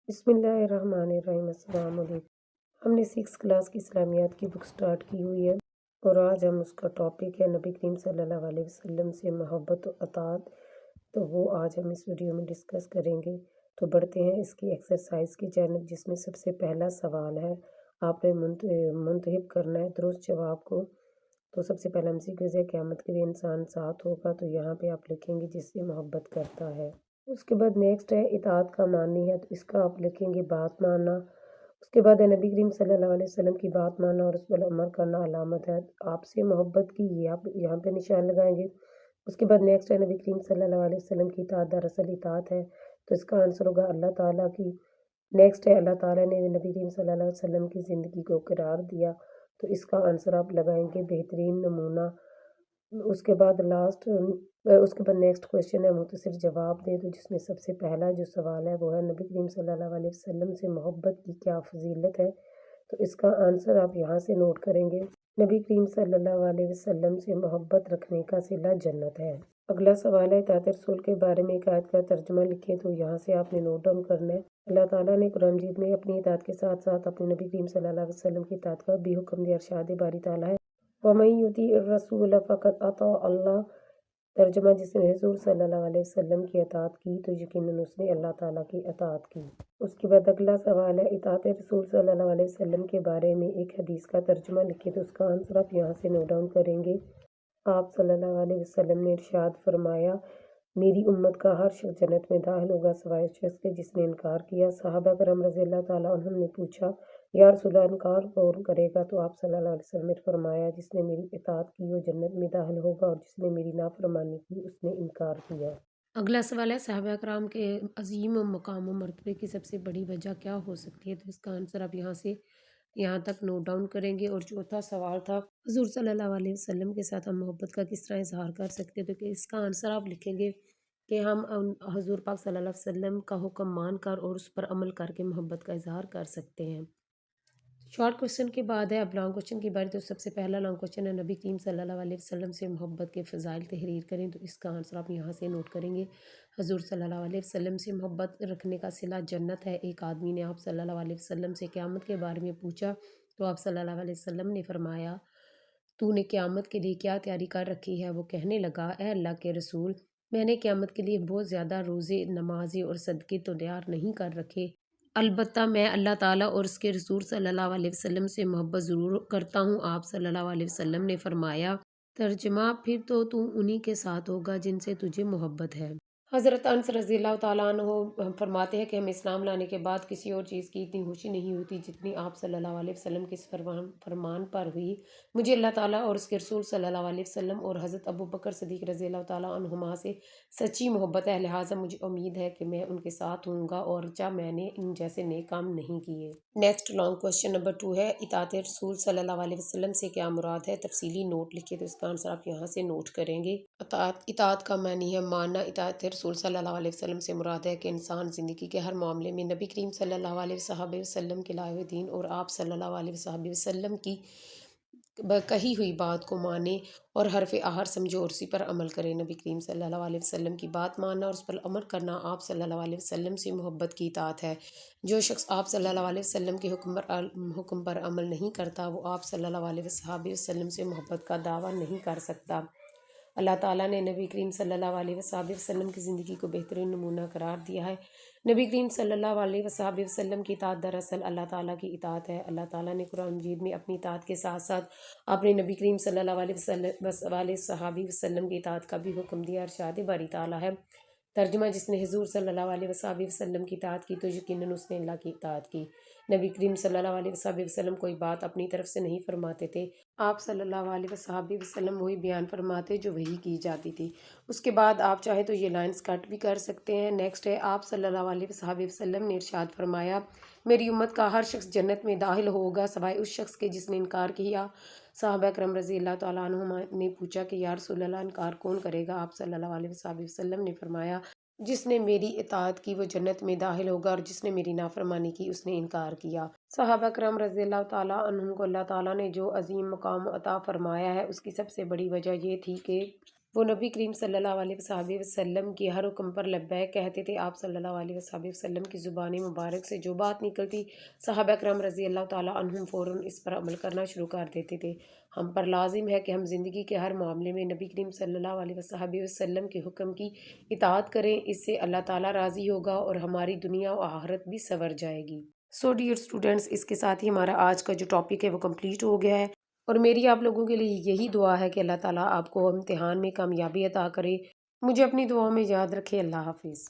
بسم اللہ الرحمن الرحیم۔ السلام علیکم۔ ہم نے 6 کلاس کی اسلامیات کی بک سٹارٹ کی ہوئی ہے اور آج ہم اس کا ٹاپک ہے نبی کریم صلی اللہ علیہ وسلم سے محبت و اطاعت، تو وہ آج ہم اس ویڈیو میں ڈسکس کریں گے۔ تو بڑھتے ہیں اس کی ایکسرسائز کی جانب، جس میں سب سے پہلا سوال ہے، آپ نے منتخب کرنا ہے درست جواب کو۔ تو سب سے پہلا MCQ ہے، قیامت کے دن انسان ساتھ ہوگا، تو یہاں پہ آپ لکھیں گے جس سے محبت کرتا ہے۔ اس کے بعد نیکسٹ ہے اطاعت کا معنی ہے، تو اس کا آپ لکھیں گے بات ماننا۔ اس کے بعد ہے نبی کریم صلی اللہ علیہ وسلم کی بات ماننا اور اس پر عمل کرنا علامت ہے، آپ سے محبت کی، یہ آپ یہاں پہ نشان لگائیں گے۔ اس کے بعد نیکسٹ ہے نبی کریم صلی اللہ علیہ وسلم کی اطاعت دراصل اطاعت ہے، تو اس کا آنسر ہوگا اللہ تعالیٰ کی۔ نیکسٹ ہے اللہ تعالیٰ نے نبی کریم صلی اللہ علیہ وسلم کی زندگی کو قرار دیا، تو اس کا آنسر آپ لگائیں گے بہترین نمونہ۔ اس کے بعد نیکسٹ کویشچن ہے مختصر جواب دیں، تو جس میں سب سے پہلا جو سوال ہے وہ ہے نبی کریم صلی اللہ علیہ وسلم سے محبت کی کیا فضیلت ہے، تو اس کا آنسر آپ یہاں سے نوٹ کریں گے۔ نبی کریم صلی اللہ علیہ وسلم سے محبت رکھنے کا صلہ جنت ہے۔ اگلا سوال ہے اطاعت رسول کے بارے میں ایک آیت کا ترجمہ لکھیں، تو یہاں سے آپ نے نوٹ ڈاؤن کرنا ہے۔ اللہ تعالیٰ نے قرآن مجید میں اپنی اطاعت کے ساتھ ساتھ اپنے نبی کریم صلی اللہ علیہ وسلم کی اطاعت کا بھی حکم دیا۔ ارشاد باری تعالیٰ ہے، وَمَن يُطِعِ الرَّسُولَ فَقَدْ أَطَاعَ اللَّهَ۔ ترجمہ، جس نے حضور صلی اللہ علیہ وسلم کی اطاعت کی تو یقیناً اس نے اللہ تعالیٰ کی اطاعت کی۔ اس کے بعد اگلا سوال ہے اطاعت رسول صلی اللہ علیہ وسلم کے بارے میں ایک حدیث کا ترجمہ لکھیں، تو اس کا آنسر آپ یہاں سے نوٹ ڈاؤن کریں گے۔ آپ صلی اللہ علیہ وسلم نے ارشاد فرمایا، میری امت کا ہر شخص جنت میں داخل ہوگا سوائے اس شخص کے جس نے انکار کیا۔ صحابہ کرام رضی اللہ تعالیٰ عنہم نے پوچھا، یا رسول اللہ انکار کون کرے گا؟ تو آپ صلی اللہ علیہ وسلم نے فرمایا، جس نے میری اطاعت کی وہ جنت میں داخل ہوگا اور جس نے میری نافرمانی کی اس نے انکار کیا۔ اگلا سوال ہے صحابہ کرام کے عظیم مقام و مرتبے کی سب سے بڑی وجہ کیا ہو سکتی ہے؟ تو اس کا آنسر آپ یہاں تک نوٹ ڈاؤن کریں گے۔ اور چوتھا سوال تھا، حضور صلی اللہ علیہ وسلم کے ساتھ ہم محبت کا کس طرح اظہار کر سکتے ہیں؟ تو اس کا آنسر آپ لکھیں گے کہ ہم حضور پاک صلی اللہ علیہ وسلم کا حکم مان کر اور اس پر عمل کر کے محبت کا اظہار کر سکتے ہیں۔ شارٹ کوشچن کے بعد ہے اب لانگ کوشچن کی باری، تو سب سے پہلا لانگ کوشچن ہے نبی کریم صلی اللہ علیہ وسلم سے محبت کے فضائل تحریر کریں، تو اس کا آنسر آپ یہاں سے نوٹ کریں گے۔ حضور صلی اللہ علیہ وسلم سے محبت رکھنے کا صلہ جنت ہے۔ ایک آدمی نے آپ صلی اللہ علیہ وسلم سے قیامت کے بارے میں پوچھا، تو آپ صلی اللہ علیہ وسلم نے فرمایا، تو نے قیامت کے لیے کیا تیاری کر رکھی ہے؟ وہ کہنے لگا، اے اللہ کے رسول، میں نے قیامت کے لیے بہت زیادہ روزے، نمازیں اور صدقے تو تیار نہیں کر رکھے، البتہ میں اللہ تعالیٰ اور اس کے رسول صلی اللہ علیہ وسلم سے محبت ضرور کرتا ہوں۔ آپ صلی اللہ علیہ وسلم نے فرمایا، ترجمہ، پھر تو انہی کے ساتھ ہوگا جن سے تجھے محبت ہے۔ حضرت انس رضی اللہ تعالیٰ عنہ فرماتے ہیں کہ ہمیں اسلام لانے کے بعد کسی اور چیز کی اتنی خوشی نہیں ہوتی جتنی آپ صلی اللہ علیہ وسلم کے فرمان پر ہوئی۔ مجھے اللہ تعالیٰ اور اس کے رسول صلی اللہ علیہ وسلم اور حضرت ابو بکر صدیق رضی اللہ تعالیٰ عنہما سے سچی محبت ہے، لہٰذا مجھے امید ہے کہ میں ان کے ساتھ ہوں گا، اور میں نے ان جیسے نیک کام نہیں کیے۔ نیکسٹ لانگ کوشچن نمبر 2 ہے اطاعت رسول صلی اللہ علیہ وسلم سے کیا مراد ہے؟ تفصیلی نوٹ لکھیے، تو اس کا آنسر آپ یہاں سے نوٹ کریں گے۔ اطاعت کا معنی ہے ماننا۔ اطاعت رسول صلی اللہ علیہ وسلم سے مراد ہے کہ انسان زندگی کے ہر معاملے میں نبی کریم صلی اللہ علیہ وسلم کے لائے ہوئے دین اور آپ صلی اللہ علیہ وسلم کی کہی ہوئی بات کو مانے اور حرف آخر سمجھے اور اسی پر عمل کرے۔ نبی کریم صلی اللہ علیہ وسلم کی بات ماننا اور اس پر عمل کرنا آپ صلی اللہ علیہ وسلم سے محبت کی اطاعت ہے۔ جو شخص آپ صلی اللہ علیہ وسلم کے حکم پر عمل نہیں کرتا، وہ آپ صلی اللہ علیہ وسلم سے محبت کا دعویٰ نہیں کر سکتا۔ اللہ تعالیٰ نے نبی کریم صلی اللہ علیہ وسلم کی زندگی کو بہترین نمونہ قرار دیا ہے۔ نبی کریم صلی اللہ علیہ وسلم کی اطاعت دراصل اللہ تعالیٰ کی اطاعت ہے۔ اللہ تعالیٰ نے قرآن مجید میں اپنی اطاعت کے ساتھ ساتھ اپنے نبی کریم صلی اللہ علیہ وسلم کی اطاعت کا بھی حکم دیا۔ ارشاد باری تعالیٰ ہے، ترجمہ، جس نے حضور صلی اللہ علیہ وسلم کی اطاعت کی تو یقیناً اس نے اللہ کی اطاعت کی۔ نبی کریم صلی اللہ علیہ وسلم کوئی بات اپنی طرف سے نہیں فرماتے تھے، آپ صلی اللہ علیہ وسلم وہی بیان فرماتے جو وحی کی جاتی تھی۔ اس کے بعد آپ چاہیں تو یہ لائنز کٹ بھی کر سکتے ہیں۔ نیکسٹ ہے آپ صلی اللہ علیہ وسلم نے ارشاد فرمایا، میری امت کا ہر شخص جنت میں داخل ہوگا سوائے اس شخص کے جس نے انکار کیا۔ صحابہ کرام رضی اللہ تعالیٰ عنہم نے پوچھا کہ یا رسول اللہ انکار کون کرے گا؟ آپ صلی اللہ علیہ وسلم نے فرمایا، جس نے میری اطاعت کی وہ جنت میں داخل ہوگا اور جس نے میری نافرمانی کی اس نے انکار کیا۔ صحابہ کرام رضی اللہ تعالیٰ عنہم کو اللہ تعالیٰ نے جو عظیم مقام عطا فرمایا ہے اس کی سب سے بڑی وجہ یہ تھی کہ وہ نبی کریم صلی اللہ علیہ وسلم کی ہر حکم پر لبیک کہتے تھے۔ آپ صلی اللہ علیہ وسلم کی زبان مبارک سے جو بات نکلتی، صحابہ اکرام رضی اللہ تعالیٰ عنہم فوراً اس پر عمل کرنا شروع کر دیتے تھے۔ ہم پر لازم ہے کہ ہم زندگی کے ہر معاملے میں نبی کریم صلی اللہ علیہ وسلم کے حکم کی اطاعت کریں، اس سے اللہ تعالیٰ راضی ہوگا اور ہماری دنیا و آخرت بھی سنور جائے گی۔ سو ڈیئر اسٹوڈینٹس، اس کے ساتھ ہی ہمارا آج کا جو ٹاپک ہے وہ کمپلیٹ ہو گیا ہے، اور میری آپ لوگوں کے لیے یہی دعا ہے کہ اللہ تعالیٰ آپ کو امتحان میں کامیابی عطا کرے۔ مجھے اپنی دعاؤں میں یاد رکھے۔ اللہ حافظ۔